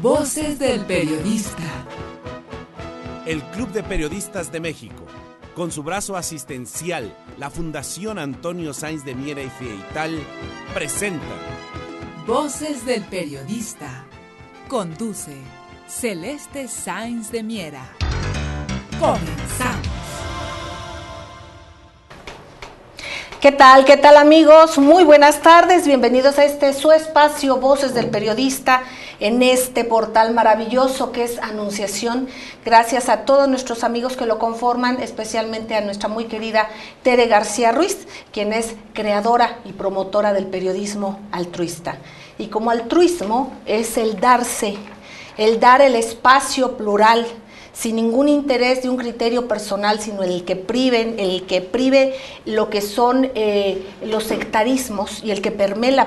Voces del Periodista. El Club de Periodistas de México, con su brazo asistencial, la Fundación Antonio Sáenz de Miera y Feital, presenta Voces del Periodista. Conduce Celeste Sáenz de Miera. Comenzamos. ¿Qué tal? ¿Qué tal, amigos? Muy buenas tardes, bienvenidos a este su espacio Voces del Periodista en este portal maravilloso que es Anunciación. Gracias a todos nuestros amigos que lo conforman, especialmente a nuestra muy querida Tere García Ruiz, quien es creadora y promotora del periodismo altruista. Y como altruismo es el darse, el dar el espacio plural, sin ningún interés de un criterio personal, sino el que prive lo que son los sectarismos y el que permee la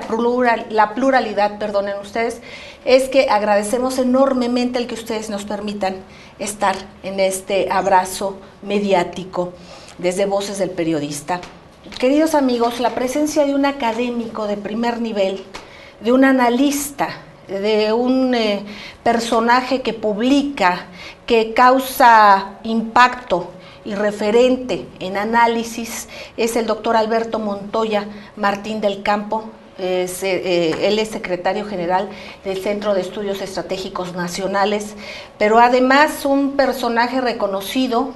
pluralidad, perdonen ustedes, es que agradecemos enormemente el que ustedes nos permitan estar en este abrazo mediático desde Voces del Periodista. Queridos amigos, la presencia de un académico de primer nivel, de un analista, de un personaje que publica, que causa impacto y referente en análisis, es el doctor Alberto Montoya Martín del Campo. Él es secretario general del Centro de Estudios Estratégicos Nacionales, pero además un personaje reconocido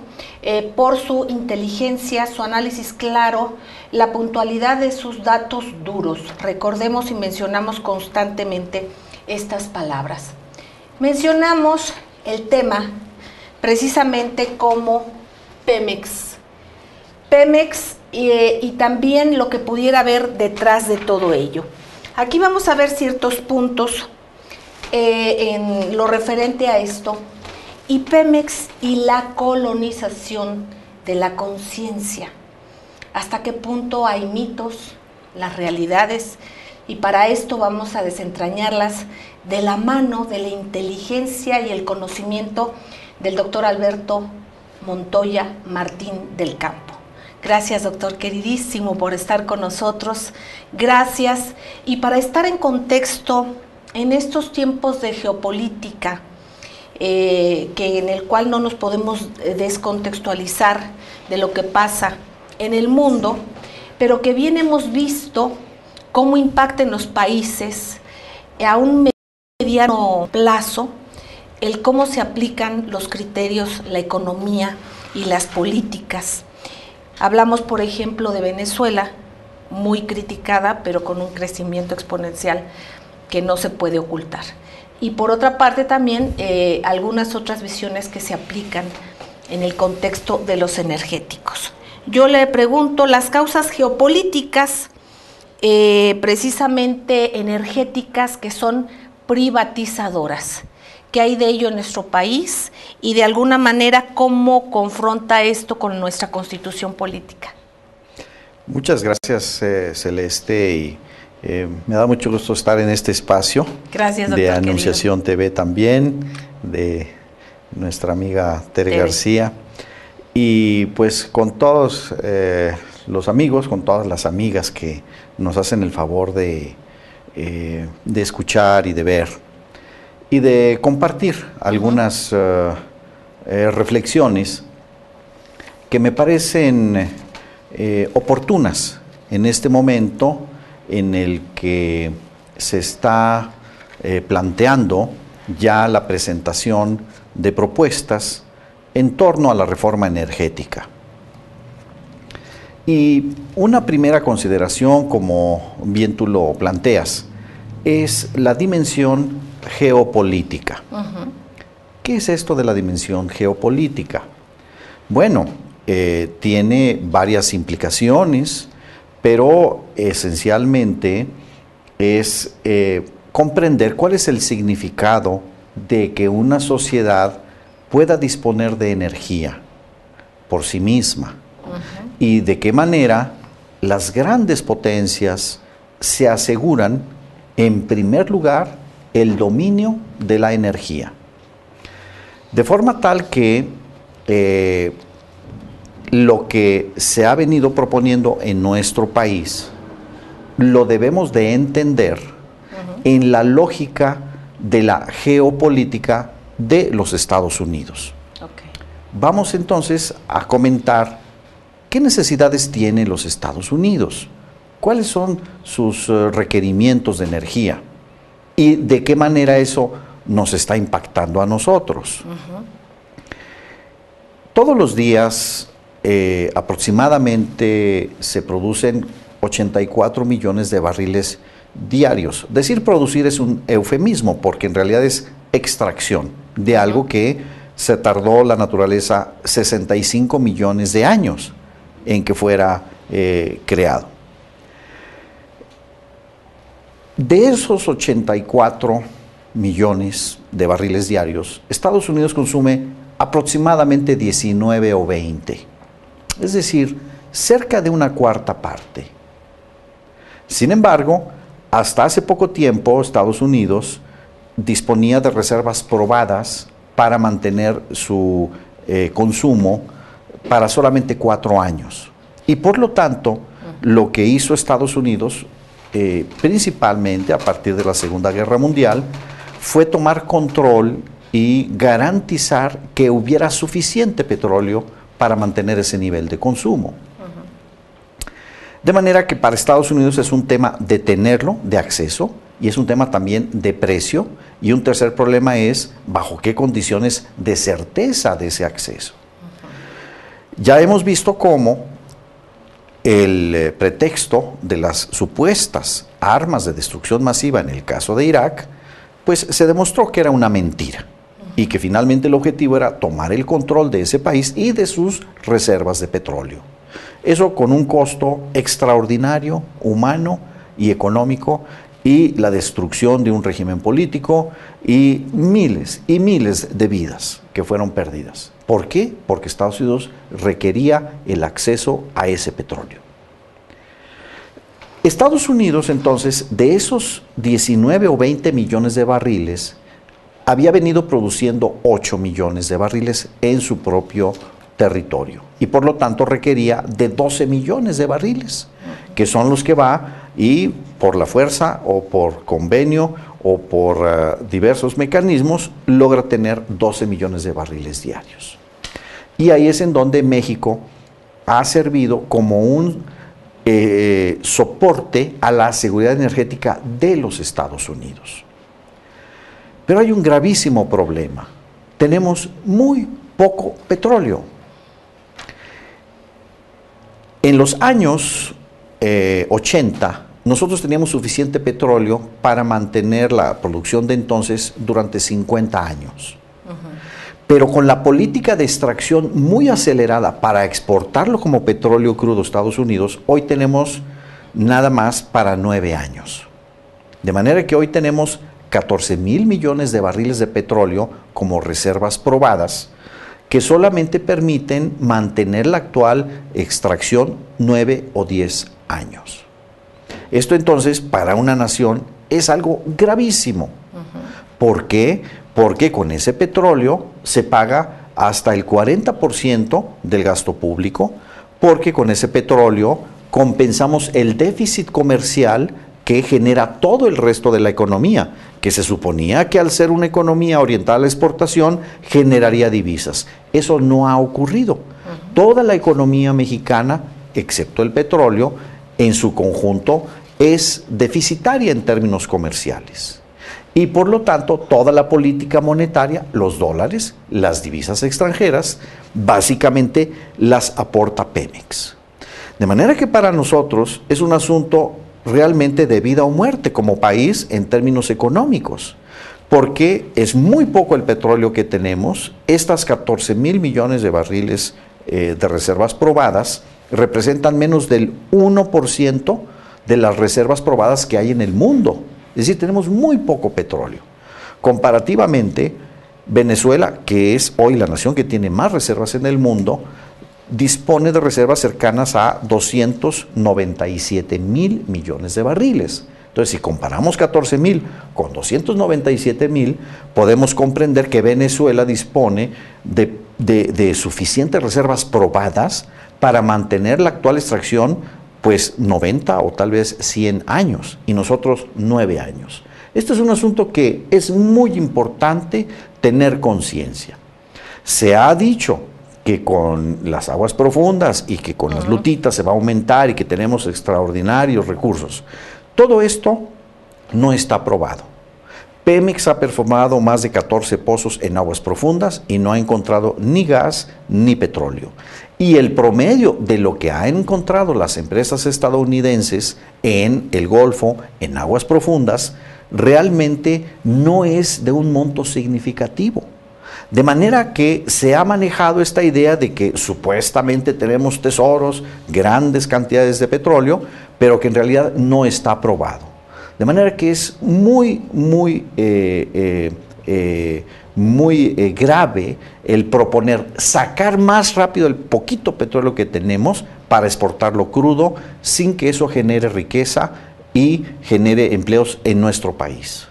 por su inteligencia, su análisis claro, la puntualidad de sus datos duros. Recordemos y mencionamos constantemente estas palabras. Mencionamos el tema precisamente como Pemex y también lo que pudiera haber detrás de todo ello. Aquí vamos a ver ciertos puntos en lo referente a esto, y Pemex y la colonización de la conciencia. ¿Hasta qué punto hay mitos, las realidades? Y para esto vamos a desentrañarlas de la mano de la inteligencia y el conocimiento del doctor Alberto Montoya Martín del Campo. Gracias, doctor queridísimo, por estar con nosotros. Gracias. Y para estar en contexto en estos tiempos de geopolítica, en el cual no nos podemos descontextualizar de lo que pasa en el mundo, pero que bien hemos visto cómo impacta en los países a un mediano plazo, el cómo se aplican los criterios, la economía y las políticas. Hablamos, por ejemplo, de Venezuela, muy criticada, pero con un crecimiento exponencial que no se puede ocultar. Y por otra parte también algunas otras visiones que se aplican en el contexto de los energéticos. Yo le pregunto, las causas geopolíticas, precisamente energéticas, que son privatizadoras. ¿Qué hay de ello en nuestro país? Y de alguna manera, ¿cómo confronta esto con nuestra constitución política? Muchas gracias, Celeste, y me da mucho gusto estar en este espacio. Gracias, doctor de Anunciación querido. TV también, de nuestra amiga Tere García. Y pues con todos los amigos, con todas las amigas que nos hacen el favor de escuchar y de ver y de compartir algunas reflexiones que me parecen oportunas en este momento en el que se está planteando ya la presentación de propuestas en torno a la reforma energética. Y una primera consideración, como bien tú lo planteas, es la dimensión geopolítica. ¿Qué es esto de la dimensión geopolítica? Bueno, tiene varias implicaciones, pero esencialmente es comprender cuál es el significado de que una sociedad pueda disponer de energía por sí misma y de qué manera las grandes potencias se aseguran, en primer lugar, el dominio de la energía. De forma tal que lo que se ha venido proponiendo en nuestro país lo debemos de entender en la lógica de la geopolítica de los Estados Unidos. Okay. Vamos entonces a comentar qué necesidades tiene los Estados Unidos, cuáles son sus requerimientos de energía y de qué manera eso nos está impactando a nosotros. Todos los días aproximadamente se producen 84 millones de barriles diarios. Decir producir es un eufemismo porque en realidad es extracción de algo que se tardó la naturaleza 65 millones de años en que fuera creado. De esos 84 millones de barriles diarios, Estados Unidos consume aproximadamente 19 o 20, es decir, cerca de una cuarta parte. Sin embargo, hasta hace poco tiempo Estados Unidos disponía de reservas probadas para mantener su consumo para solamente 4 años. Y por lo tanto, lo que hizo Estados Unidos, principalmente a partir de la Segunda Guerra Mundial, fue tomar control y garantizar que hubiera suficiente petróleo para mantener ese nivel de consumo. De manera que para Estados Unidos es un tema de tenerlo, de acceso, y es un tema también de precio, y un tercer problema es bajo qué condiciones de certeza de ese acceso. Ya hemos visto cómo el pretexto de las supuestas armas de destrucción masiva en el caso de Irak, pues se demostró que era una mentira y que finalmente el objetivo era tomar el control de ese país y de sus reservas de petróleo. Eso con un costo extraordinario, humano y económico, y la destrucción de un régimen político y miles de vidas que fueron perdidas. ¿Por qué? Porque Estados Unidos requería el acceso a ese petróleo. Estados Unidos, entonces, de esos 19 o 20 millones de barriles, había venido produciendo 8 millones de barriles en su propio territorio y por lo tanto requería de 12 millones de barriles, que son los que va y por la fuerza o por convenio o por diversos mecanismos logra tener 12 millones de barriles diarios. Y ahí es en donde México ha servido como un soporte a la seguridad energética de los Estados Unidos. Pero hay un gravísimo problema. Tenemos muy poco petróleo. En los años 80, nosotros teníamos suficiente petróleo para mantener la producción de entonces durante 50 años. Pero con la política de extracción muy acelerada para exportarlo como petróleo crudo a Estados Unidos, hoy tenemos nada más para 9 años. De manera que hoy tenemos 14,000 millones de barriles de petróleo como reservas probadas, que solamente permiten mantener la actual extracción 9 o 10 años. Esto entonces para una nación es algo gravísimo. ¿Por qué? Porque con ese petróleo se paga hasta el 40% del gasto público, porque con ese petróleo compensamos el déficit comercial que genera todo el resto de la economía, que se suponía que al ser una economía orientada a la exportación generaría divisas. Eso no ha ocurrido. Toda la economía mexicana, excepto el petróleo, en su conjunto es deficitaria en términos comerciales. Y por lo tanto, toda la política monetaria, los dólares, las divisas extranjeras, básicamente las aporta Pemex. De manera que para nosotros es un asunto realmente de vida o muerte como país en términos económicos, porque es muy poco el petróleo que tenemos. Estas 14,000 millones de barriles de reservas probadas representan menos del 1% de las reservas probadas que hay en el mundo. Es decir, tenemos muy poco petróleo. Comparativamente, Venezuela, que es hoy la nación que tiene más reservas en el mundo, dispone de reservas cercanas a 297,000 millones de barriles. Entonces, si comparamos 14,000 con 297,000, podemos comprender que Venezuela dispone de suficientes reservas probadas para mantener la actual extracción pues 90 o tal vez 100 años y nosotros 9 años. Este es un asunto que es muy importante tener conciencia. Se ha dicho que con las aguas profundas y que con las lutitas se va a aumentar y que tenemos extraordinarios recursos. Todo esto no está probado. Pemex ha perforado más de 14 pozos en aguas profundas y no ha encontrado ni gas ni petróleo. Y el promedio de lo que han encontrado las empresas estadounidenses en el Golfo, en aguas profundas, realmente no es de un monto significativo. De manera que se ha manejado esta idea de que supuestamente tenemos tesoros, grandes cantidades de petróleo, pero que en realidad no está probado. De manera que es muy grave el proponer sacar más rápido el poquito petróleo que tenemos para exportarlo crudo sin que eso genere riqueza y genere empleos en nuestro país.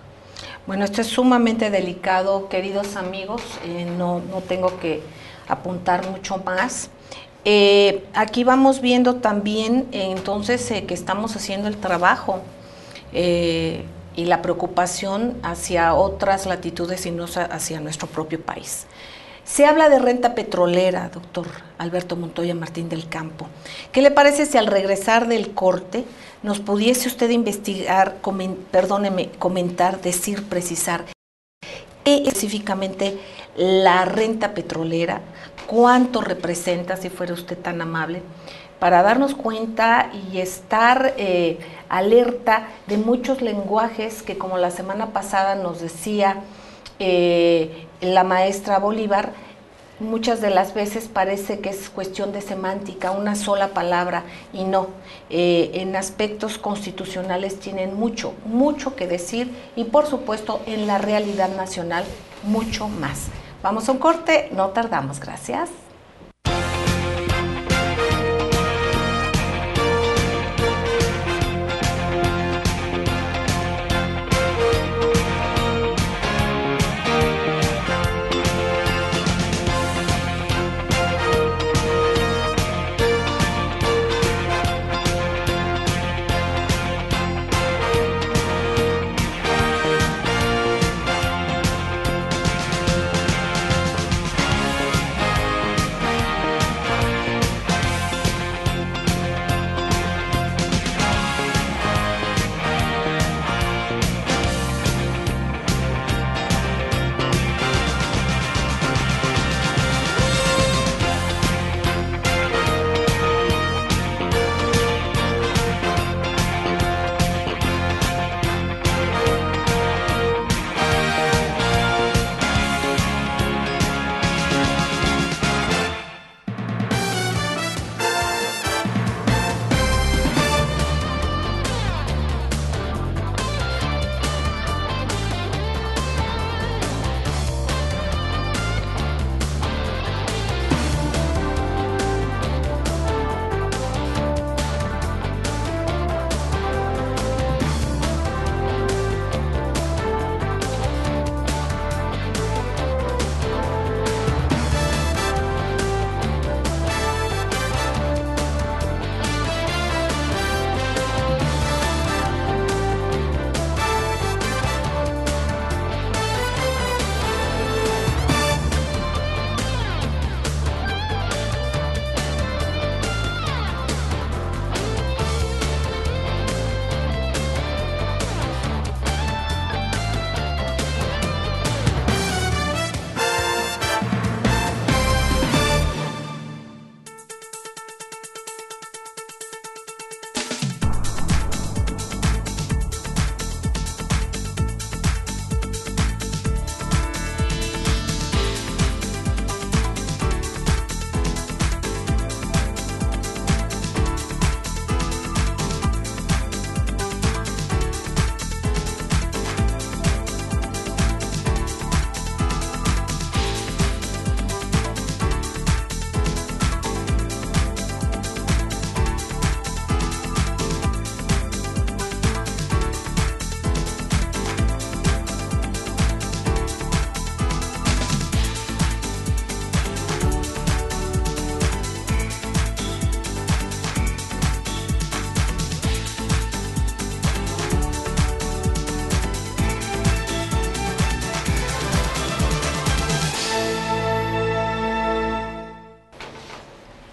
Bueno, esto es sumamente delicado, queridos amigos, no tengo que apuntar mucho más. Aquí vamos viendo también entonces que estamos haciendo el trabajo y la preocupación hacia otras latitudes y no hacia nuestro propio país. Se habla de renta petrolera, doctor Alberto Montoya Martín del Campo. ¿Qué le parece si al regresar del corte nos pudiese usted investigar, comentar, decir, precisar qué es específicamente la renta petrolera, cuánto representa, si fuera usted tan amable, para darnos cuenta y estar alerta de muchos lenguajes que, como la semana pasada nos decía la maestra Bolívar, muchas de las veces parece que es cuestión de semántica, una sola palabra, y no, en aspectos constitucionales tienen mucho que decir, y por supuesto en la realidad nacional mucho más. Vamos a un corte, no tardamos, gracias.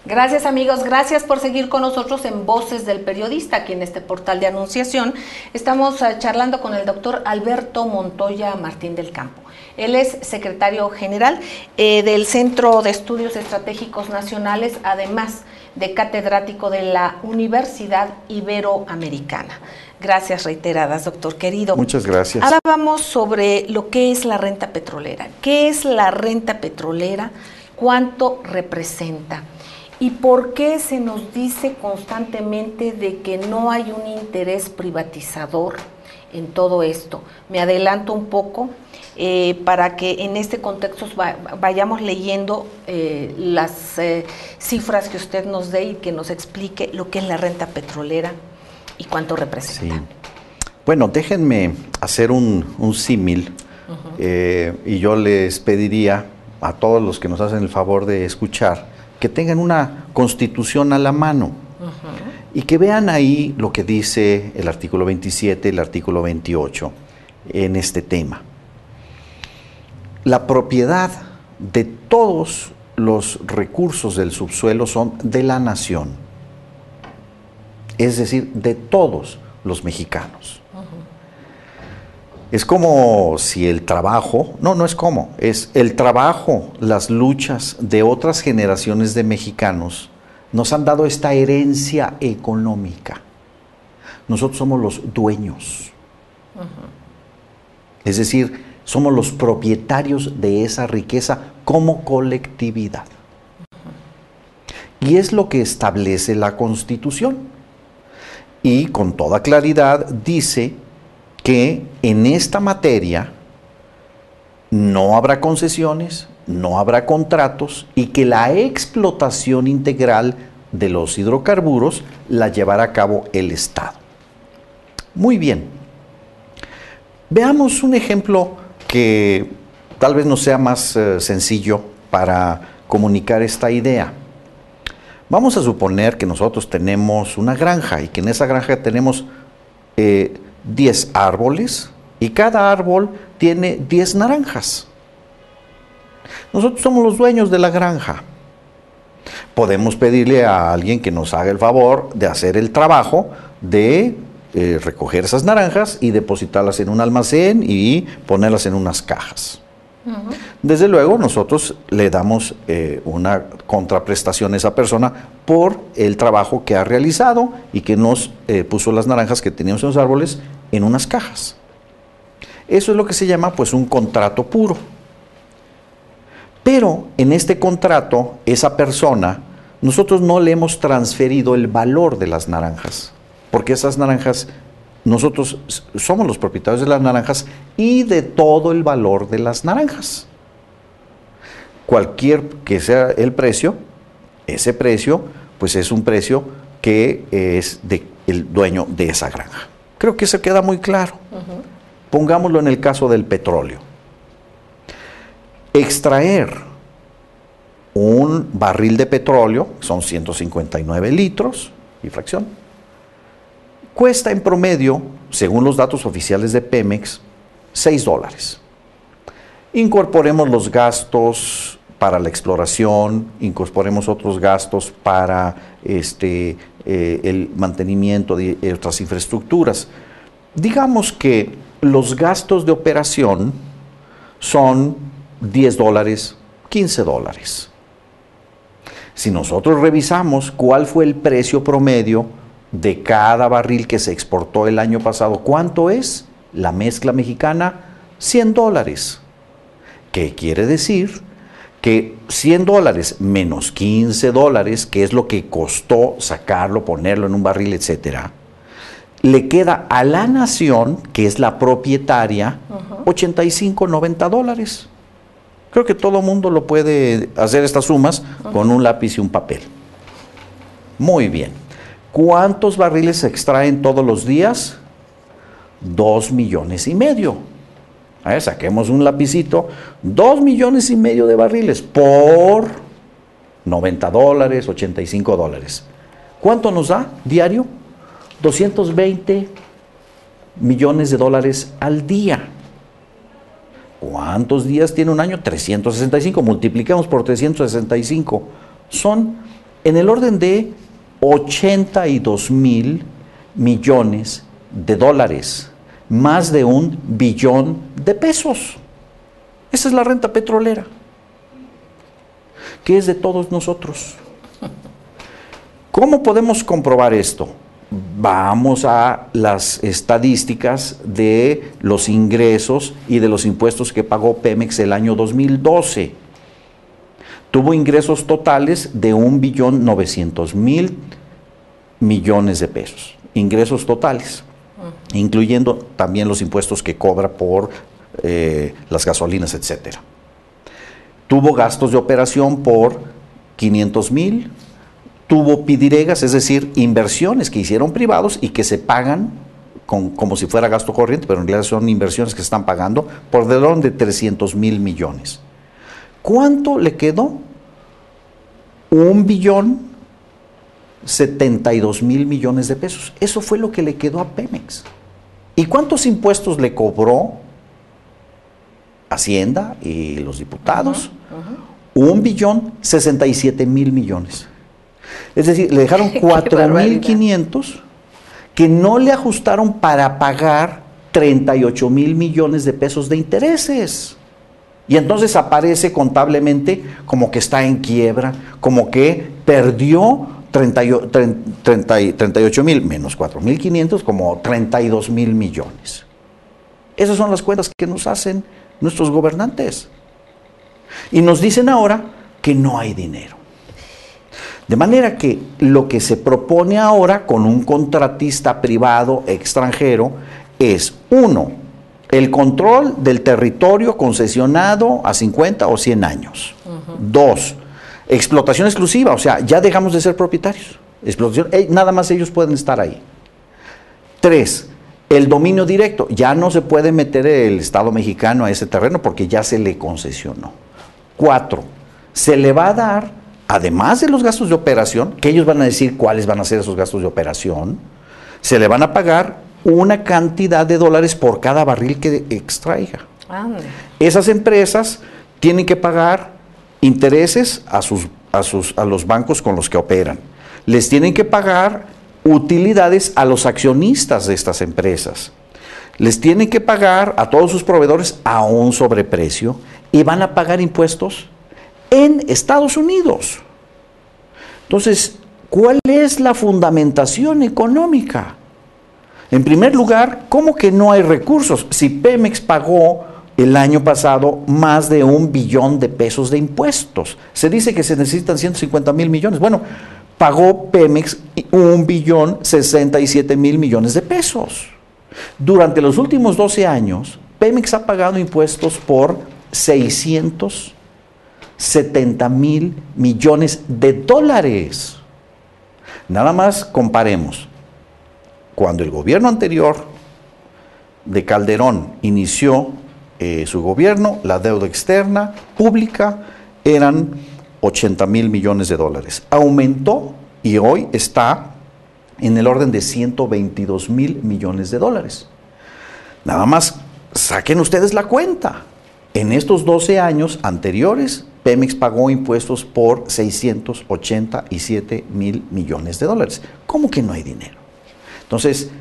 Gracias amigos, gracias por seguir con nosotros en Voces del Periodista, aquí en este portal de Anunciación. Estamos charlando con el doctor Alberto Montoya Martín del Campo. Él es secretario general del Centro de Estudios Estratégicos Nacionales, además de catedrático de la Universidad Iberoamericana. Gracias reiteradas, doctor querido. Muchas gracias. Ahora vamos sobre lo que es la renta petrolera. ¿Qué es la renta petrolera? ¿Cuánto representa? ¿Y por qué se nos dice constantemente de que no hay un interés privatizador en todo esto? Me adelanto un poco para que en este contexto vayamos leyendo las cifras que usted nos dé y que nos explique lo que es la renta petrolera y cuánto representa. Sí. Bueno, déjenme hacer un símil y yo les pediría a todos los que nos hacen el favor de escuchar que tengan una constitución a la mano y que vean ahí lo que dice el artículo 27 y el artículo 28 en este tema. La propiedad de todos los recursos del subsuelo son de la nación, es decir, de todos los mexicanos. Es como si el trabajo, no es como, es el trabajo, las luchas de otras generaciones de mexicanos nos han dado esta herencia económica. Nosotros somos los dueños. Es decir, somos los propietarios de esa riqueza como colectividad. Y es lo que establece la Constitución. Y con toda claridad dice que en esta materia no habrá concesiones, no habrá contratos y que la explotación integral de los hidrocarburos la llevará a cabo el Estado. Muy bien. Veamos un ejemplo que tal vez nos sea más sencillo para comunicar esta idea. Vamos a suponer que nosotros tenemos una granja y que en esa granja tenemos 10 árboles y cada árbol tiene 10 naranjas. Nosotros somos los dueños de la granja. Podemos pedirle a alguien que nos haga el favor de hacer el trabajo de recoger esas naranjas y depositarlas en un almacén y ponerlas en unas cajas. Desde luego nosotros le damos una contraprestación a esa persona por el trabajo que ha realizado y que nos puso las naranjas que teníamos en los árboles en unas cajas. Eso es lo que se llama pues un contrato puro. Pero en este contrato, esa persona, nosotros no le hemos transferido el valor de las naranjas, porque esas naranjas, nosotros somos los propietarios de las naranjas y de todo el valor de las naranjas. Cualquier que sea el precio, ese precio, pues es un precio que es del dueño de esa granja. Creo que eso queda muy claro. Pongámoslo en el caso del petróleo. Extraer un barril de petróleo, son 159 litros y fracción, cuesta en promedio, según los datos oficiales de Pemex, $6. Incorporemos los gastos para la exploración, incorporemos otros gastos para el mantenimiento de otras infraestructuras. Digamos que los gastos de operación son $10, $15. Si nosotros revisamos cuál fue el precio promedio de cada barril que se exportó el año pasado, ¿cuánto es? La mezcla mexicana, $100. ¿Qué quiere decir? Que $100 menos $15, que es lo que costó sacarlo, ponerlo en un barril, etcétera, le queda a la nación, que es la propietaria, $85, $90. Creo que todo mundo lo puede hacer estas sumas con un lápiz y un papel. Muy bien. ¿Cuántos barriles se extraen todos los días? 2,5 millones. A ver, saquemos un lapicito. 2,5 millones de barriles por $90, $85. ¿Cuánto nos da diario? 220 millones de dólares al día. ¿Cuántos días tiene un año? 365. Multiplicamos por 365. Son en el orden de 82,000 millones de dólares, más de 1 billón de pesos. Esa es la renta petrolera, que es de todos nosotros. ¿Cómo podemos comprobar esto? Vamos a las estadísticas de los ingresos y de los impuestos que pagó Pemex el año 2012. Tuvo ingresos totales de 1,900,000 millones de pesos. Ingresos totales, incluyendo también los impuestos que cobra por las gasolinas, etcétera. Tuvo gastos de operación por 500,000. Tuvo pidiregas, es decir, inversiones que hicieron privados y que se pagan como si fuera gasto corriente, pero en realidad son inversiones que se están pagando por del orden de 300,000 millones. ¿Cuánto le quedó? 1,072,000 millones de pesos. Eso fue lo que le quedó a Pemex. ¿Y cuántos impuestos le cobró Hacienda y los diputados? 1,067,000 millones. Es decir, le dejaron 4,500 que no le ajustaron para pagar 38,000 millones de pesos de intereses. Y entonces aparece contablemente como que está en quiebra, como que perdió 38,000 menos 4,500, como 32,000 millones. Esas son las cuentas que nos hacen nuestros gobernantes. Y nos dicen ahora que no hay dinero. De manera que lo que se propone ahora con un contratista privado extranjero es, 1, el control del territorio concesionado a 50 o 100 años. 2, explotación exclusiva, o sea, ya dejamos de ser propietarios. Explotación, nada más ellos pueden estar ahí. 3, el dominio directo, ya no se puede meter el Estado mexicano a ese terreno porque ya se le concesionó. 4, se le va a dar, además de los gastos de operación, que ellos van a decir cuáles van a ser esos gastos de operación, se le van a pagar una cantidad de dólares por cada barril que extraiga. Esas empresas tienen que pagar intereses a los bancos con los que operan. Les tienen que pagar utilidades a los accionistas de estas empresas. Les tienen que pagar a todos sus proveedores a un sobreprecio y van a pagar impuestos en Estados Unidos. Entonces, ¿cuál es la fundamentación económica? En primer lugar, ¿cómo que no hay recursos? Si Pemex pagó el año pasado más de 1 billón de pesos de impuestos. Se dice que se necesitan 150,000 millones. Bueno, pagó Pemex 1,067,000 millones de pesos. Durante los últimos 12 años, Pemex ha pagado impuestos por 670,000 millones de dólares. Nada más comparemos. Cuando el gobierno anterior de Calderón inició su gobierno, la deuda externa pública eran 80,000 millones de dólares. Aumentó y hoy está en el orden de 122,000 millones de dólares. Nada más saquen ustedes la cuenta. En estos 12 años anteriores, Pemex pagó impuestos por 687,000 millones de dólares. ¿Cómo que no hay dinero? Entonces,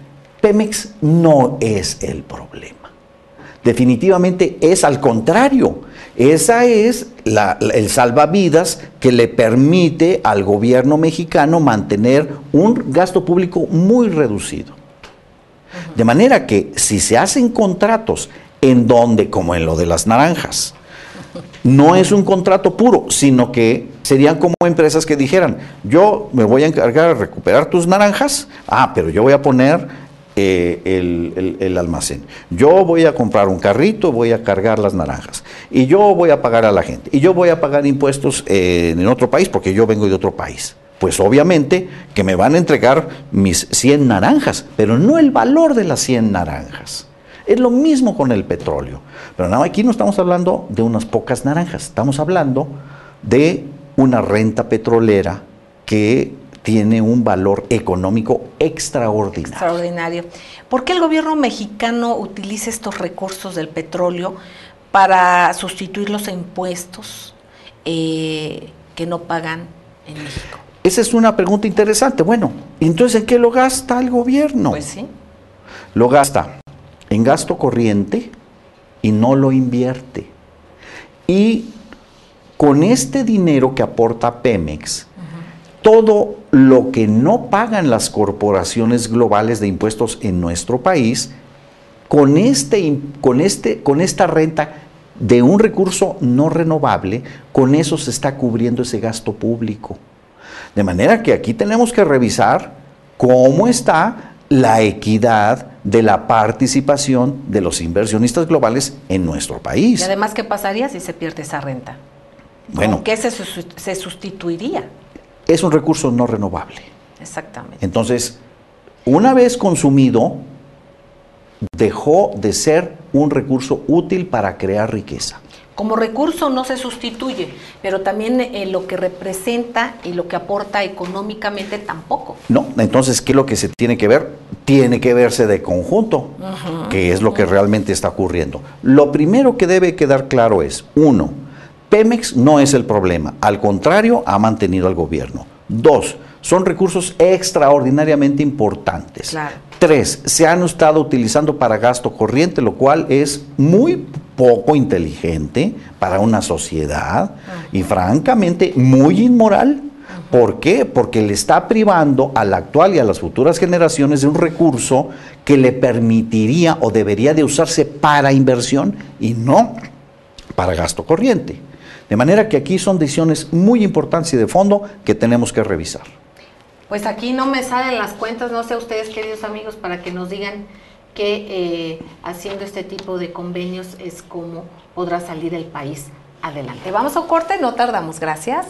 Pemex no es el problema. Definitivamente es al contrario. Esa es el salvavidas que le permite al gobierno mexicano mantener un gasto público muy reducido. De manera que si se hacen contratos en donde, como en lo de las naranjas, no es un contrato puro, sino que serían como empresas que dijeran, yo me voy a encargar de recuperar tus naranjas, pero yo voy a poner el almacén. Yo voy a comprar un carrito, voy a cargar las naranjas. Y yo voy a pagar a la gente. Y yo voy a pagar impuestos en otro país porque yo vengo de otro país. Pues obviamente que me van a entregar mis 100 naranjas, pero no el valor de las 100 naranjas. Es lo mismo con el petróleo. Pero no, aquí no estamos hablando de unas pocas naranjas, estamos hablando de una renta petrolera que tiene un valor económico extraordinario. Extraordinario. ¿Por qué el gobierno mexicano utiliza estos recursos del petróleo para sustituir los impuestos que no pagan en México? esa es una pregunta interesante. Bueno, entonces ¿en qué lo gasta el gobierno? Pues sí. Lo gasta en gasto corriente y no lo invierte. Y con este dinero que aporta Pemex, todo lo que no pagan las corporaciones globales de impuestos en nuestro país, con esta renta de un recurso no renovable, con eso se está cubriendo ese gasto público. De manera que aquí tenemos que revisar cómo está la equidad de la participación de los inversionistas globales en nuestro país. Y además, ¿qué pasaría si se pierde esa renta? Bueno, ¿con qué se sustituiría? Es un recurso no renovable. Exactamente. Entonces, una vez consumido, dejó de ser un recurso útil para crear riqueza. Como recurso no se sustituye, pero también lo que representa y lo que aporta económicamente tampoco. No, entonces, ¿qué es lo que se tiene que ver? Tiene que verse de conjunto, que es lo que realmente está ocurriendo. Lo primero que debe quedar claro es, 1, Pemex no es el problema, al contrario, ha mantenido al gobierno. 2, son recursos extraordinariamente importantes. Claro. 3, se han estado utilizando para gasto corriente, lo cual es muy poco inteligente para una sociedad y francamente muy inmoral. ¿Por qué? Porque le está privando a la actual y a las futuras generaciones de un recurso que le permitiría o debería de usarse para inversión y no para gasto corriente. De manera que aquí son decisiones muy importantes y de fondo que tenemos que revisar. Pues aquí no me salen las cuentas, no sé ustedes, queridos amigos, para que nos digan que haciendo este tipo de convenios es como podrá salir el país adelante. Vamos a un corte, no tardamos, gracias.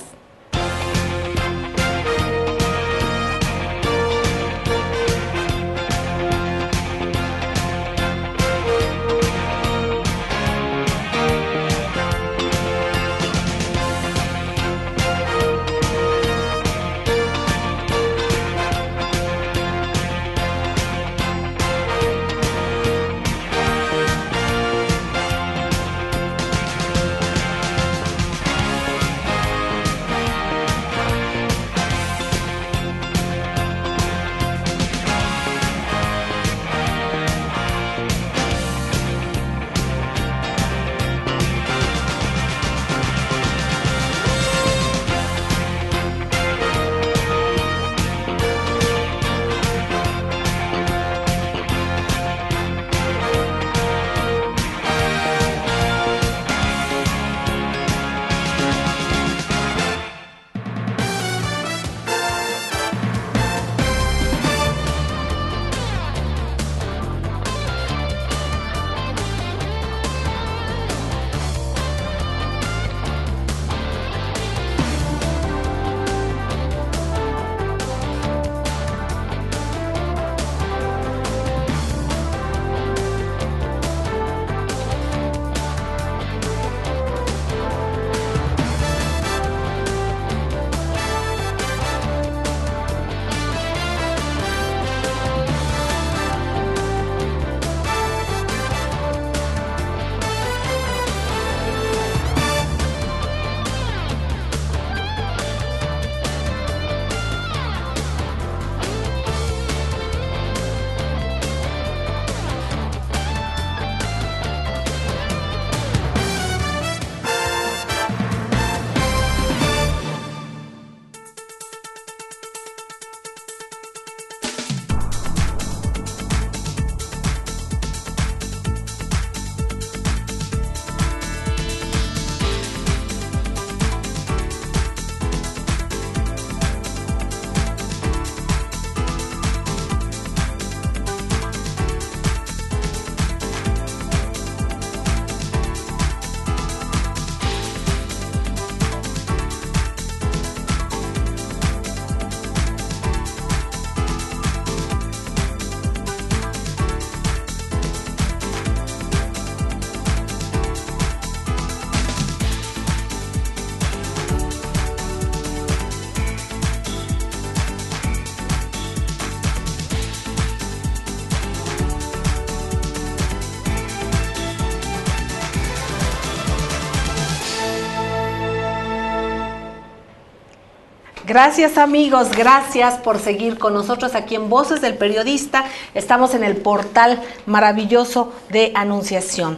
Gracias amigos, gracias por seguir con nosotros aquí en Voces del Periodista. Estamos en el portal maravilloso de Anunciación,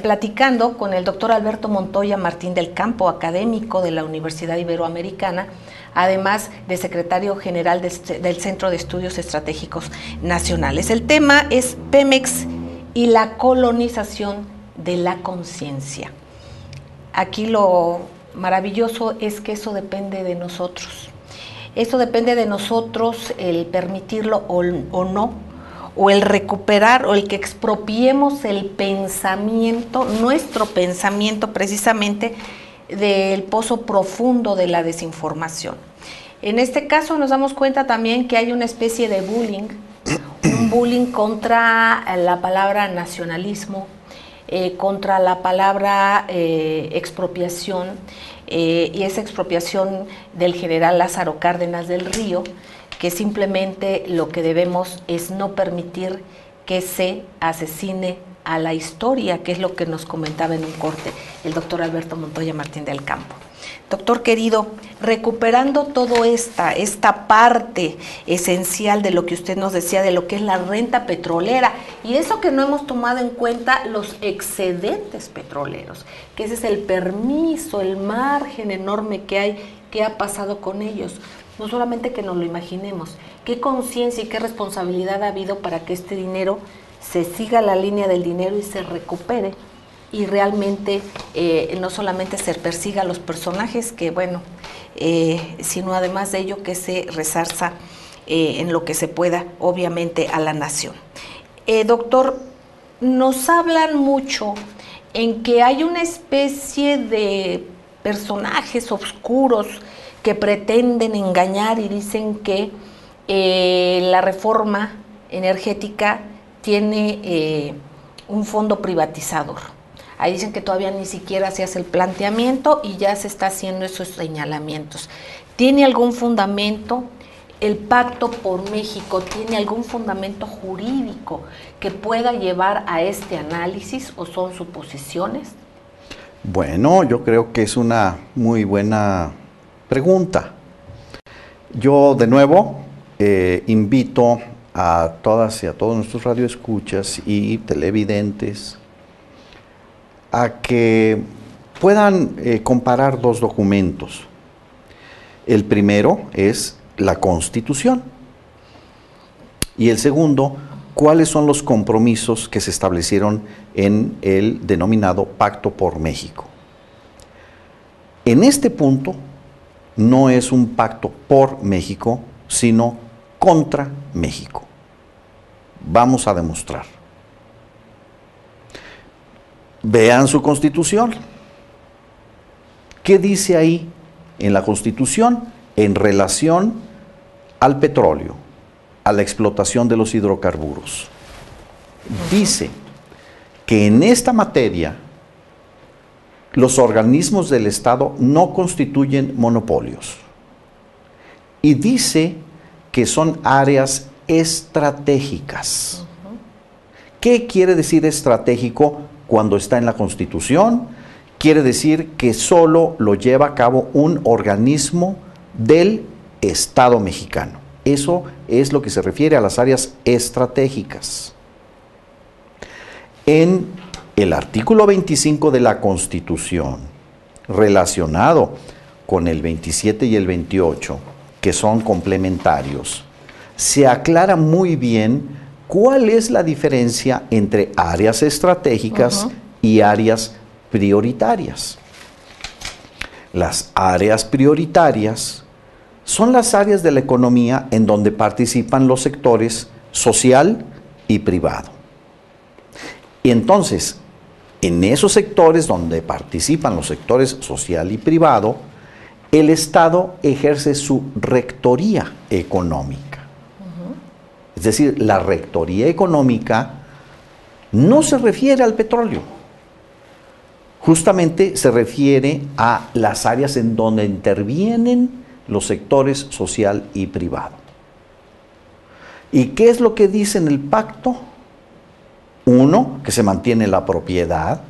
platicando con el doctor Alberto Montoya Martín del Campo, académico de la Universidad Iberoamericana, además de secretario general del Centro de Estudios Estratégicos Nacionales. El tema es Pemex y la colonización de la conciencia. Aquí lo maravilloso es que eso depende de nosotros. Eso depende de nosotros, el permitirlo o no, o el recuperar, o el que expropiemos el pensamiento, nuestro pensamiento precisamente, del pozo profundo de la desinformación. En este caso nos damos cuenta también que hay una especie de bullying, un bullying contra la palabra nacionalismo, contra la palabra expropiación, y esa expropiación del general Lázaro Cárdenas del Río, que simplemente lo que debemos es no permitir que se asesine a la historia, que es lo que nos comentaba en un corte el doctor Alberto Montoya Martín del Campo. Doctor querido, recuperando toda esta parte esencial de lo que usted nos decía, de lo que es la renta petrolera, y eso que no hemos tomado en cuenta, los excedentes petroleros, que ese es el permiso, el margen enorme que hay, qué ha pasado con ellos. No solamente que nos lo imaginemos, qué conciencia y qué responsabilidad ha habido para que este dinero se siga la línea del dinero y se recupere, y realmente no solamente se persiga a los personajes, que bueno, sino además de ello que se resarza en lo que se pueda, obviamente, a la nación. Doctor, nos hablan mucho en que hay una especie de personajes oscuros que pretenden engañar y dicen que la reforma energética tiene un fondo privatizador. Ahí dicen que todavía ni siquiera se hace el planteamiento y ya se está haciendo esos señalamientos. ¿Tiene algún fundamento? ¿El Pacto por México tiene algún fundamento jurídico que pueda llevar a este análisis, o son suposiciones? Bueno, yo creo que es una muy buena pregunta. Yo de nuevo invito a todas y a todos nuestros radioescuchas y televidentes a que puedan comparar dos documentos. El primero es la Constitución y el segundo, cuáles son los compromisos que se establecieron en el denominado Pacto por México. En este punto no es un pacto por México, sino contra México. Vamos a demostrar. Vean su Constitución. ¿Qué dice ahí en la Constitución en relación al petróleo, a la explotación de los hidrocarburos? Dice que en esta materia los organismos del Estado no constituyen monopolios. Y dice que son áreas estratégicas. ¿Qué quiere decir estratégico cuando está en la Constitución? Quiere decir que solo lo lleva a cabo un organismo del Estado mexicano. Eso es lo que se refiere a las áreas estratégicas. En el artículo 25 de la Constitución, relacionado con el 27 y el 28, que son complementarios, se aclara muy bien cuál es la diferencia entre áreas estratégicas y áreas prioritarias. Las áreas prioritarias son las áreas de la economía en donde participan los sectores social y privado. Y entonces, en esos sectores donde participan los sectores social y privado, el Estado ejerce su rectoría económica. Es decir, la rectoría económica no se refiere al petróleo. Justamente se refiere a las áreas en donde intervienen los sectores social y privado. ¿Y qué es lo que dice en el pacto? Uno, que se mantiene la propiedad,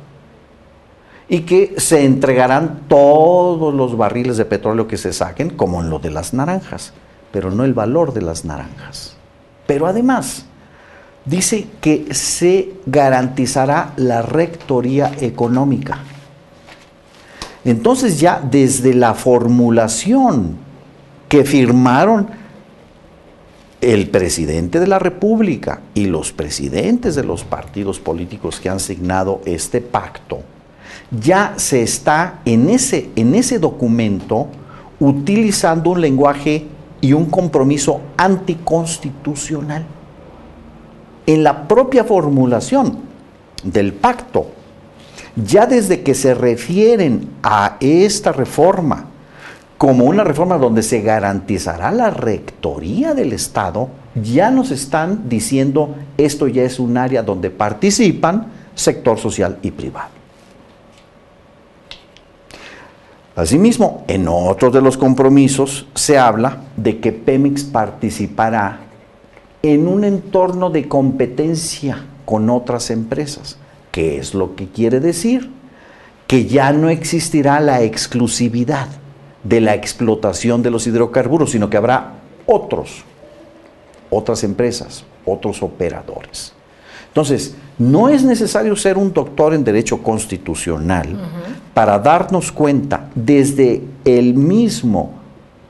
y que se entregarán todos los barriles de petróleo que se saquen, como en lo de las naranjas, pero no el valor de las naranjas. Pero además, dice que se garantizará la rectoría económica. Entonces ya desde la formulación que firmaron el presidente de la República y los presidentes de los partidos políticos que han signado este pacto, ya se está en ese documento utilizando un lenguaje y un compromiso anticonstitucional. En la propia formulación del pacto, ya desde que se refieren a esta reforma como una reforma donde se garantizará la rectoría del Estado, ya nos están diciendo esto ya es un área donde participan sector social y privado. Asimismo, en otros de los compromisos se habla de que Pemex participará en un entorno de competencia con otras empresas. ¿Qué es lo que quiere decir? Que ya no existirá la exclusividad de la explotación de los hidrocarburos, sino que habrá otras empresas, otros operadores. Entonces, no es necesario ser un doctor en Derecho Constitucional para darnos cuenta desde el mismo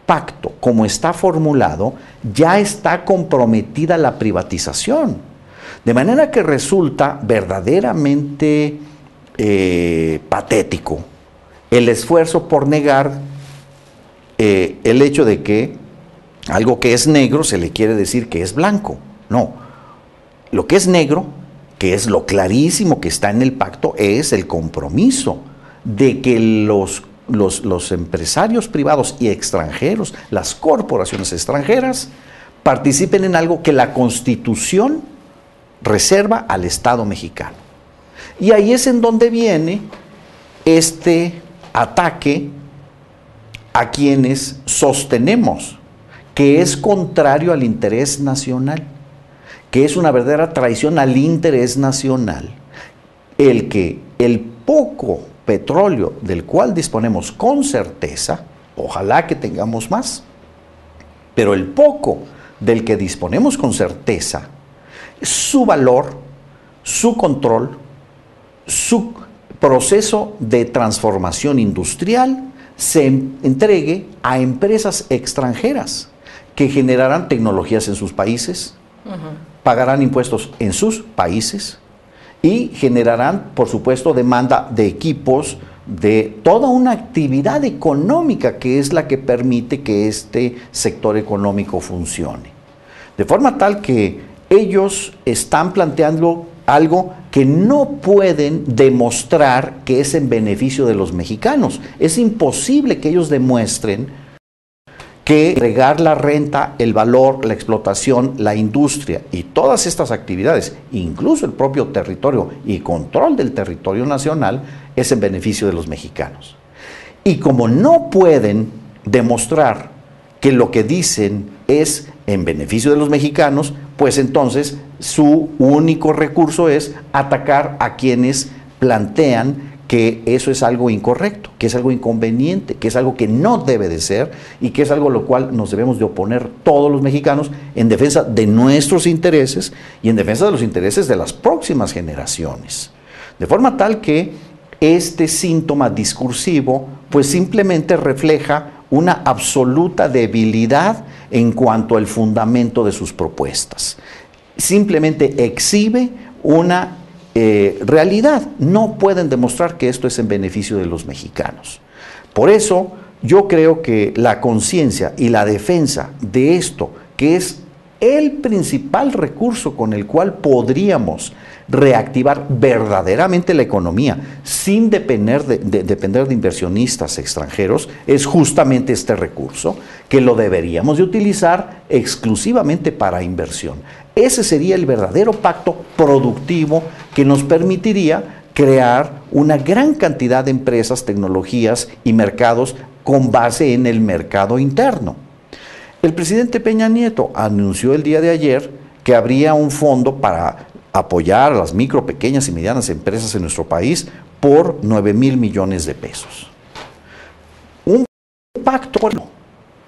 pacto, como está formulado, ya está comprometida la privatización. De manera que resulta verdaderamente patético el esfuerzo por negar el hecho de que algo que es negro se le quiere decir que es blanco. No, lo que es negro, que es lo clarísimo que está en el pacto, es el compromiso de que los empresarios privados y extranjeros, las corporaciones extranjeras, participen en algo que la Constitución reserva al Estado mexicano. Y ahí es en donde viene este ataque a quienes sostenemos que es contrario al interés nacional, que es una verdadera traición al interés nacional, el que el poco petróleo del cual disponemos con certeza, ojalá que tengamos más, pero el poco del que disponemos con certeza, su valor, su control, su proceso de transformación industrial se entregue a empresas extranjeras que generarán tecnologías en sus países, pagarán impuestos en sus países y generarán, por supuesto, demanda de equipos, de toda una actividad económica que es la que permite que este sector económico funcione. De forma tal que ellos están planteando algo que no pueden demostrar que es en beneficio de los mexicanos. Es imposible que ellos demuestren que agregar la renta, el valor, la explotación, la industria y todas estas actividades, incluso el propio territorio y control del territorio nacional, es en beneficio de los mexicanos. Y como no pueden demostrar que lo que dicen es en beneficio de los mexicanos, pues entonces su único recurso es atacar a quienes plantean que eso es algo incorrecto, que es algo inconveniente, que es algo que no debe de ser y que es algo a lo cual nos debemos de oponer todos los mexicanos en defensa de nuestros intereses y en defensa de los intereses de las próximas generaciones. De forma tal que este síntoma discursivo pues simplemente refleja una absoluta debilidad en cuanto al fundamento de sus propuestas. Simplemente exhibe una realidad. No pueden demostrar que esto es en beneficio de los mexicanos. Por eso yo creo que la conciencia y la defensa de esto, que es el principal recurso con el cual podríamos reactivar verdaderamente la economía sin depender de inversionistas extranjeros, es justamente este recurso que lo deberíamos de utilizar exclusivamente para inversión. Ese sería el verdadero pacto productivo que nos permitiría crear una gran cantidad de empresas, tecnologías y mercados con base en el mercado interno. El presidente Peña Nieto anunció el día de ayer que habría un fondo para apoyar a las micro, pequeñas y medianas empresas en nuestro país por 9,000 millones de pesos. Un pacto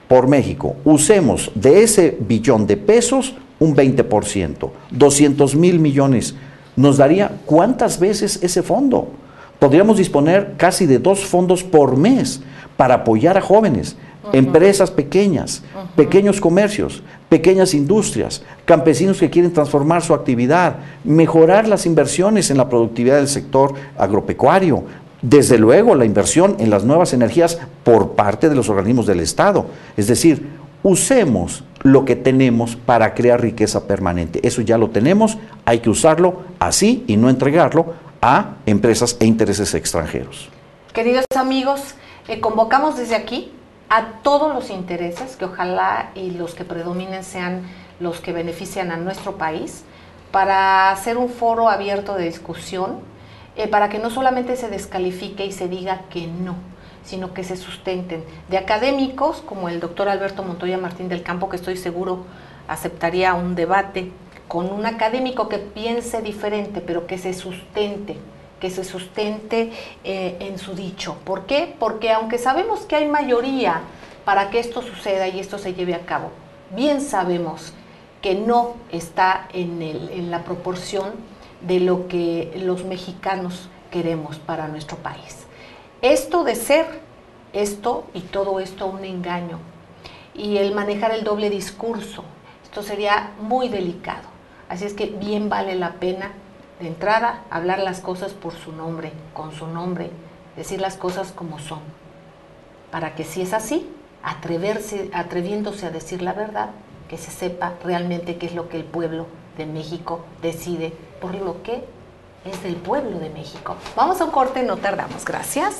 por México. Usemos de ese billón de pesos un 20%, 200,000 millones. ¿Nos daría cuántas veces ese fondo? Podríamos disponer casi de 2 fondos por mes para apoyar a jóvenes, empresas pequeñas, pequeños comercios, pequeñas industrias, campesinos que quieren transformar su actividad, mejorar las inversiones en la productividad del sector agropecuario, desde luego la inversión en las nuevas energías por parte de los organismos del Estado. Es decir, usemos lo que tenemos para crear riqueza permanente. Eso ya lo tenemos, hay que usarlo así y no entregarlo a empresas e intereses extranjeros. Queridos amigos, convocamos desde aquí a todos los intereses, que ojalá y los que predominen sean los que benefician a nuestro país, para hacer un foro abierto de discusión, para que no solamente se descalifique y se diga que no, sino que se sustenten de académicos como el doctor Alberto Montoya Martín del Campo, que estoy seguro aceptaría un debate con un académico que piense diferente, pero que se sustente en su dicho. ¿Por qué? Porque aunque sabemos que hay mayoría para que esto suceda y esto se lleve a cabo, bien sabemos que no está en la proporción de lo que los mexicanos queremos para nuestro país. Esto de ser esto y todo esto un engaño, y el manejar el doble discurso, esto sería muy delicado. Así es que bien vale la pena de entrada hablar las cosas por su nombre, con su nombre, decir las cosas como son, para que si es así, atreviéndose a decir la verdad, que se sepa realmente qué es lo que el pueblo de México decide, por lo que es del pueblo de México. Vamos a un corte, no tardamos. Gracias.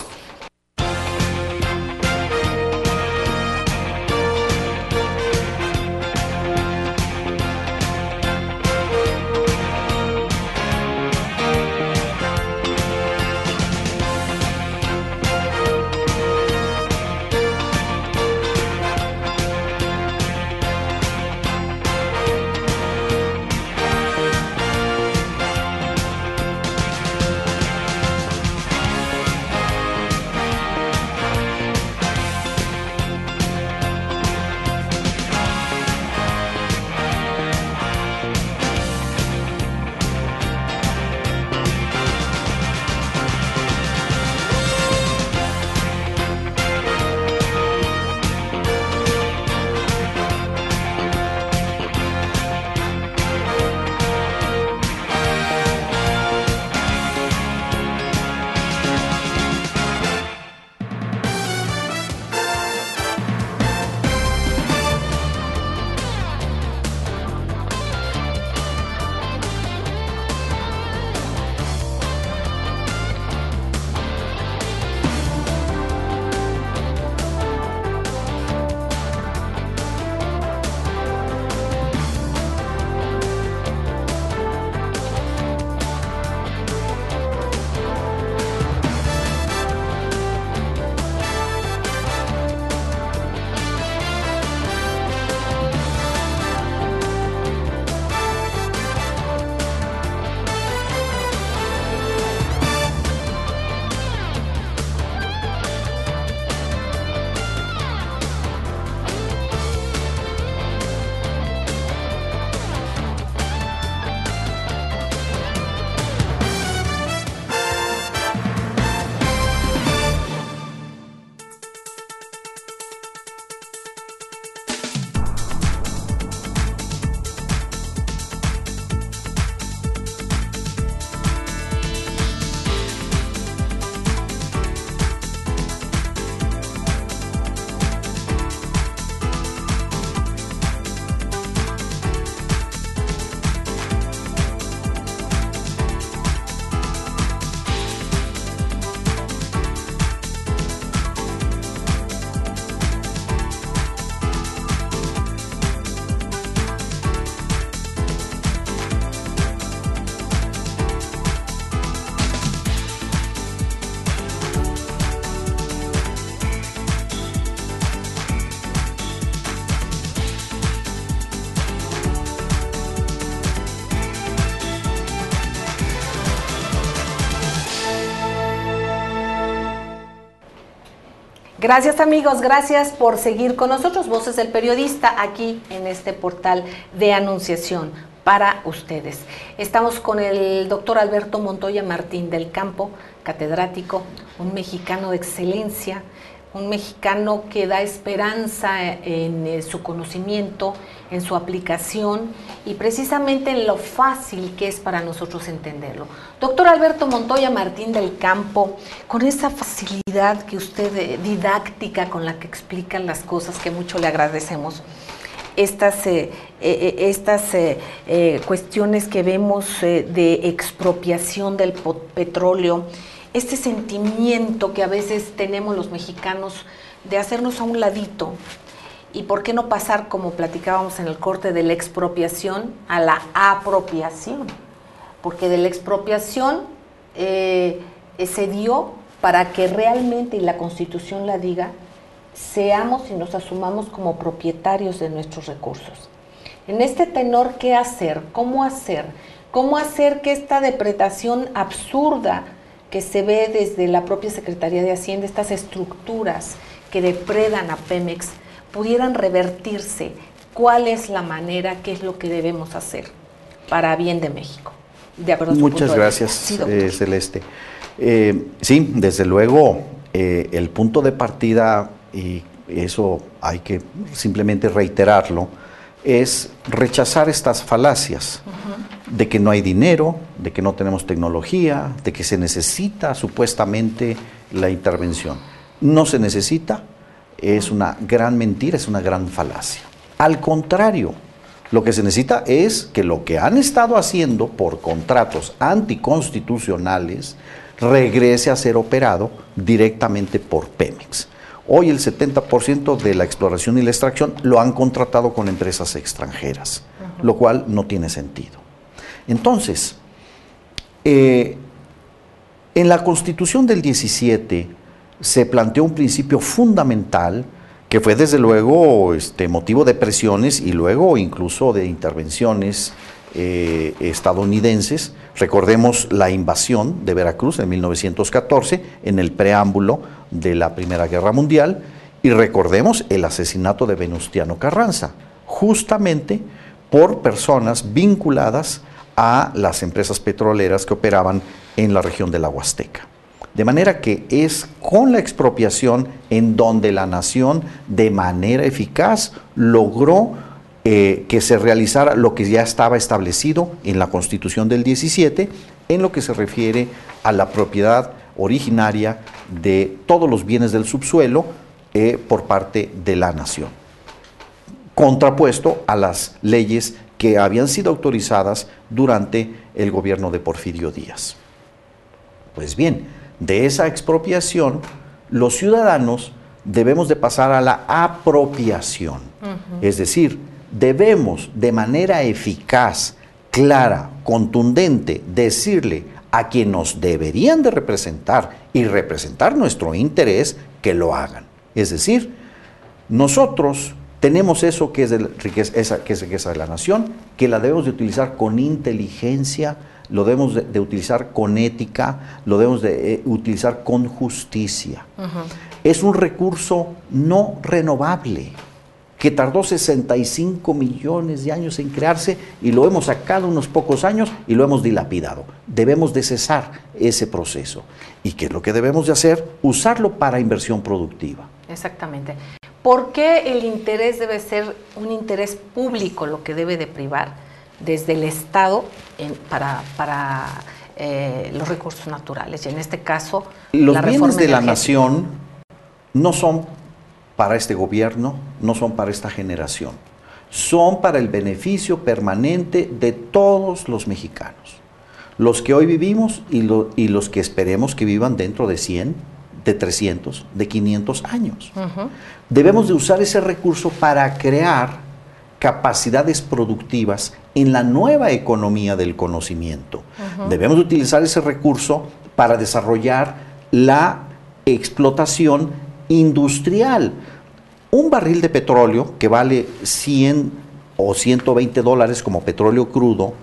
Gracias amigos, gracias por seguir con nosotros, Voces del Periodista, aquí en este portal de anunciación para ustedes. Estamos con el doctor Alberto Montoya Martín del Campo, catedrático, un mexicano de excelencia, un mexicano que da esperanza en su conocimiento, en su aplicación y precisamente en lo fácil que es para nosotros entenderlo. Doctor Alberto Montoya Martín del Campo, con esa facilidad que usted, didáctica, con la que explican las cosas, que mucho le agradecemos, estas cuestiones que vemos de expropiación del petróleo, este sentimiento que a veces tenemos los mexicanos de hacernos a un ladito, y por qué no pasar, como platicábamos en el corte, de la expropiación a la apropiación, porque de la expropiación se dio para que realmente, y la Constitución la diga, seamos y nos asumamos como propietarios de nuestros recursos. En este tenor, ¿qué hacer? ¿Cómo hacer? ¿Cómo hacer que esta depredación absurda que se ve desde la propia Secretaría de Hacienda, estas estructuras que depredan a Pemex, pudieran revertirse? ¿Cuál es la manera? ¿Qué es lo que debemos hacer para bien de México? De acuerdo a su Muchas punto de gracias, vista. Sí, Celeste. Sí, desde luego, el punto de partida, y eso hay que simplemente reiterarlo, es rechazar estas falacias de que no hay dinero, de que no tenemos tecnología, de que se necesita supuestamente la intervención. No se necesita, es una gran mentira, es una gran falacia. Al contrario, lo que se necesita es que lo que han estado haciendo por contratos anticonstitucionales regrese a ser operado directamente por Pemex. Hoy el 70% de la exploración y la extracción lo han contratado con empresas extranjeras, lo cual no tiene sentido. Entonces, en la Constitución del 17 se planteó un principio fundamental que fue desde luego motivo de presiones y luego incluso de intervenciones estadounidenses. Recordemos la invasión de Veracruz en 1914 en el preámbulo de la Primera Guerra Mundial, y recordemos el asesinato de Venustiano Carranza, justamente por personas vinculadas a las empresas petroleras que operaban en la región de la Huasteca. De manera que es con la expropiación en donde la nación de manera eficaz logró que se realizara lo que ya estaba establecido en la Constitución del 17 en lo que se refiere a la propiedad originaria de todos los bienes del subsuelo por parte de la nación, contrapuesto a las leyes que habían sido autorizadas durante el gobierno de Porfirio Díaz. Pues bien, de esa expropiación, los ciudadanos debemos de pasar a la apropiación. Es decir, debemos de manera eficaz, clara, contundente, decirle a quienes nos deberían de representar y representar nuestro interés, que lo hagan. Es decir, nosotros tenemos eso que es riqueza de la nación, que la debemos de utilizar con inteligencia, lo debemos de utilizar con ética, lo debemos de utilizar con justicia. Es un recurso no renovable, que tardó 65 millones de años en crearse y lo hemos sacado unos pocos años y lo hemos dilapidado. Debemos de cesar ese proceso. ¿Y qué es lo que debemos de hacer? Usarlo para inversión productiva. Exactamente. ¿Por qué el interés debe ser un interés público, lo que debe de privar desde el Estado para los recursos naturales? Y en este caso, los bienes de la nación no son para este gobierno, no son para esta generación. Son para el beneficio permanente de todos los mexicanos. Los que hoy vivimos y los que esperemos que vivan dentro de 100, de 300, de 500 años. Debemos de usar ese recurso para crear capacidades productivas en la nueva economía del conocimiento. Debemos de utilizar ese recurso para desarrollar la explotación industrial. Un barril de petróleo que vale 100 o $120 como petróleo crudo,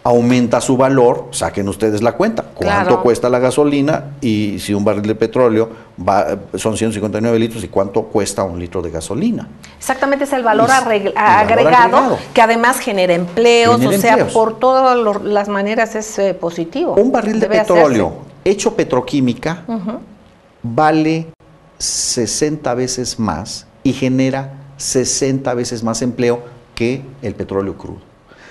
aumenta su valor, saquen ustedes la cuenta, cuánto cuesta la gasolina y si un barril de petróleo son 159 litros y cuánto cuesta un litro de gasolina. Exactamente, es el valor agregado que además genera empleos, por todas las maneras es positivo. Un barril de petróleo hecho petroquímica vale 60 veces más y genera 60 veces más empleo que el petróleo crudo.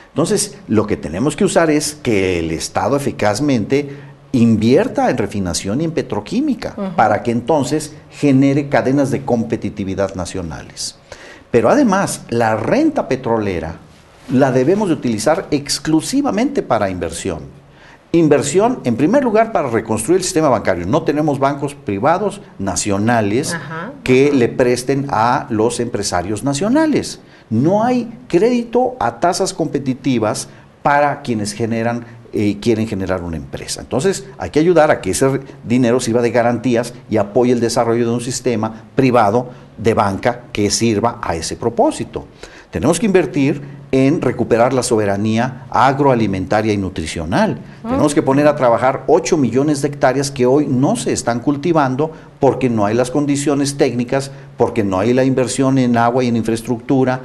Entonces, lo que tenemos que usar es que el Estado eficazmente invierta en refinación y en petroquímica para que entonces genere cadenas de competitividad nacionales. Pero además, la renta petrolera la debemos de utilizar exclusivamente para inversión. Inversión, en primer lugar, para reconstruir el sistema bancario. No tenemos bancos privados nacionales que le presten a los empresarios nacionales. No hay crédito a tasas competitivas para quienes quieren generar una empresa. Entonces, hay que ayudar a que ese dinero sirva de garantías y apoye el desarrollo de un sistema privado de banca que sirva a ese propósito. Tenemos que invertir en recuperar la soberanía agroalimentaria y nutricional. Tenemos que poner a trabajar 8 millones de hectáreas que hoy no se están cultivando porque no hay las condiciones técnicas, porque no hay la inversión en agua y en infraestructura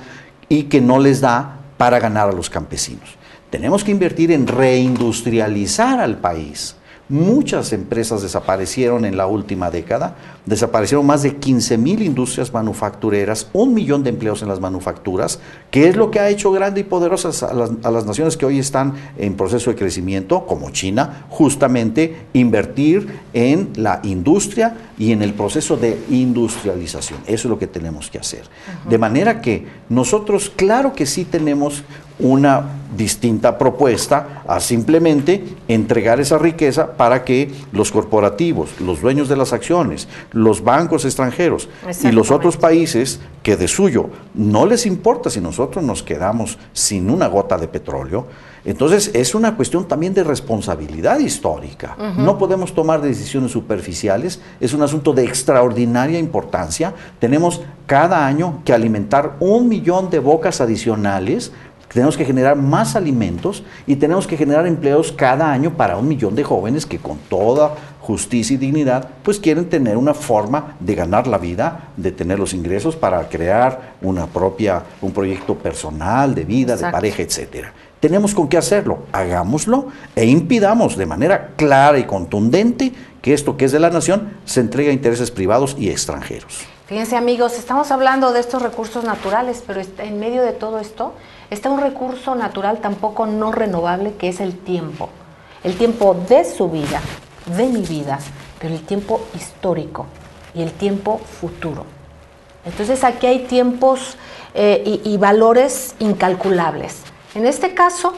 y que no les da para ganar a los campesinos. Tenemos que invertir en reindustrializar al país. Muchas empresas desaparecieron en la última década, desaparecieron más de 15,000 industrias manufactureras, 1 millón de empleos en las manufacturas, que es lo que ha hecho grande y poderosas a las naciones que hoy están en proceso de crecimiento, como China, justamente invertir en la industria y en el proceso de industrialización. Eso es lo que tenemos que hacer. De manera que nosotros, claro que sí tenemos una distinta propuesta a simplemente entregar esa riqueza para que los corporativos, los dueños de las acciones, los bancos extranjeros y los otros países que de suyo no les importa si nosotros nos quedamos sin una gota de petróleo. Entonces es una cuestión también de responsabilidad histórica. No podemos tomar decisiones superficiales, es un asunto de extraordinaria importancia. Tenemos cada año que alimentar 1 millón de bocas adicionales. Tenemos que generar más alimentos y tenemos que generar empleos cada año para 1 millón de jóvenes que con toda justicia y dignidad pues quieren tener una forma de ganar la vida, de tener los ingresos para crear un proyecto personal, de vida, de pareja, etcétera. Tenemos con qué hacerlo, hagámoslo e impidamos de manera clara y contundente que esto que es de la nación se entregue a intereses privados y extranjeros. Fíjense amigos, estamos hablando de estos recursos naturales, pero en medio de todo esto está un recurso natural tampoco no renovable que es el tiempo de su vida, de mi vida, pero el tiempo histórico y el tiempo futuro. Entonces aquí hay tiempos y valores incalculables. En este caso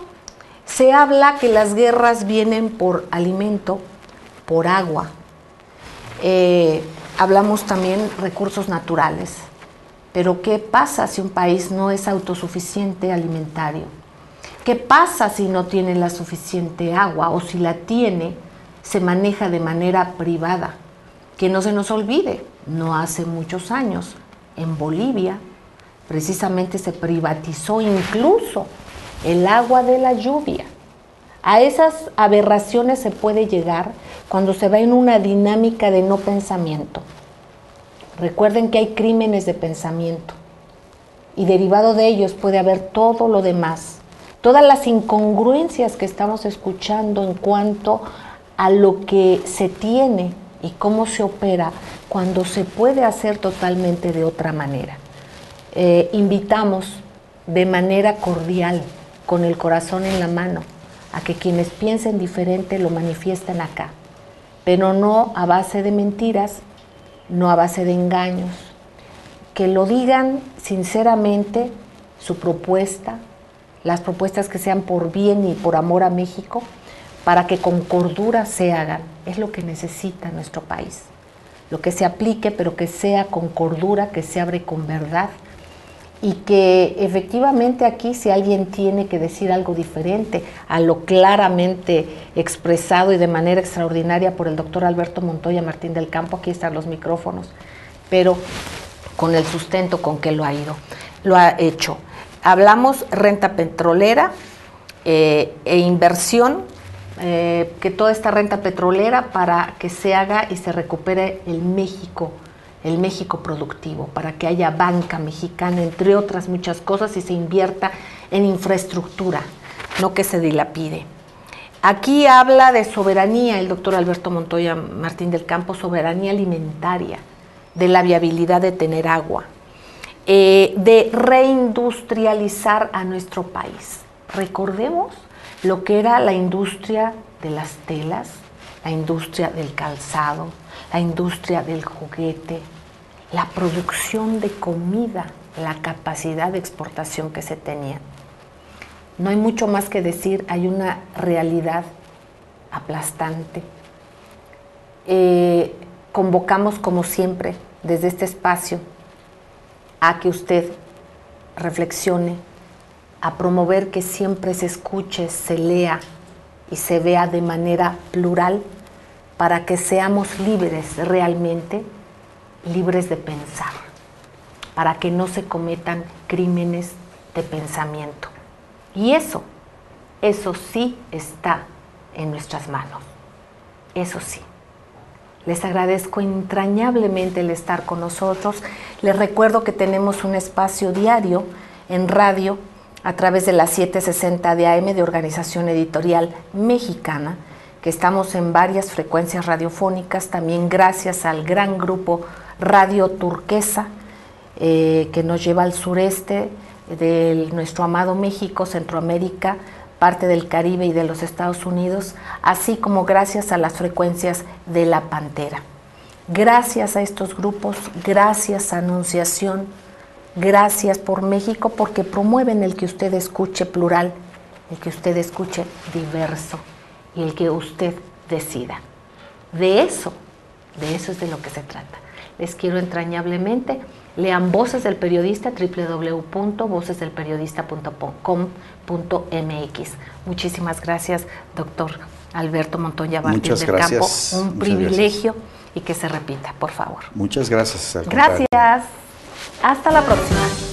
se habla que las guerras vienen por alimento, por agua. Hablamos también recursos naturales. Pero ¿qué pasa si un país no es autosuficiente alimentario? ¿Qué pasa si no tiene la suficiente agua o si la tiene, se maneja de manera privada? Que no se nos olvide, no hace muchos años en Bolivia precisamente se privatizó incluso el agua de la lluvia. A esas aberraciones se puede llegar cuando se va en una dinámica de no pensamiento. Recuerden que hay crímenes de pensamiento y derivado de ellos puede haber todo lo demás, todas las incongruencias que estamos escuchando en cuanto a lo que se tiene y cómo se opera cuando se puede hacer totalmente de otra manera. Invitamos de manera cordial, con el corazón en la mano, a que quienes piensen diferente lo manifiesten acá, pero no a base de mentiras, no a base de engaños, que lo digan sinceramente su propuesta, las propuestas que sean por bien y por amor a México, para que con cordura se hagan. Es lo que necesita nuestro país, lo que se aplique, pero que sea con cordura, que se abre con verdad y que efectivamente aquí si alguien tiene que decir algo diferente a lo claramente expresado y de manera extraordinaria por el doctor Alberto Montoya Martín del Campo, aquí están los micrófonos, pero con el sustento con que lo ha hecho. Hablamos renta petrolera, e inversión, que toda esta renta petrolera para que se haga y se recupere el México productivo, para que haya banca mexicana, entre otras muchas cosas, y se invierta en infraestructura, no que se dilapide. Aquí habla de soberanía el doctor Alberto Montoya Martín del Campo, soberanía alimentaria, de la viabilidad de tener agua, de reindustrializar a nuestro país. Recordemos lo que era la industria de las telas, la industria del calzado, la industria del juguete, la producción de comida, la capacidad de exportación que se tenía. No hay mucho más que decir, hay una realidad aplastante. Convocamos, como siempre, desde este espacio, a que usted reflexione, a promover que siempre se escuche, se lea y se vea de manera plural, para que seamos libres realmente, libres de pensar, para que no se cometan crímenes de pensamiento. Y eso sí está en nuestras manos, eso sí. Les agradezco entrañablemente el estar con nosotros. Les recuerdo que tenemos un espacio diario en radio a través de las 760 de AM de Organización Editorial Mexicana, que estamos en varias frecuencias radiofónicas, también gracias al gran grupo Radio Turquesa, que nos lleva al sureste de nuestro amado México, Centroamérica, parte del Caribe y de los Estados Unidos, así como gracias a las frecuencias de La Pantera. Gracias a estos grupos, gracias a Anunciación, gracias por México, porque promueven el que usted escuche plural, el que usted escuche diverso y el que usted decida. De eso es de lo que se trata. Les quiero entrañablemente. Lean Voces del Periodista, www.vocesdelperiodista.com.mx. Muchísimas gracias, doctor Alberto Montoya Martín del Campo. Un privilegio y que se repita, por favor. Muchas gracias. Gracias. Hasta la próxima.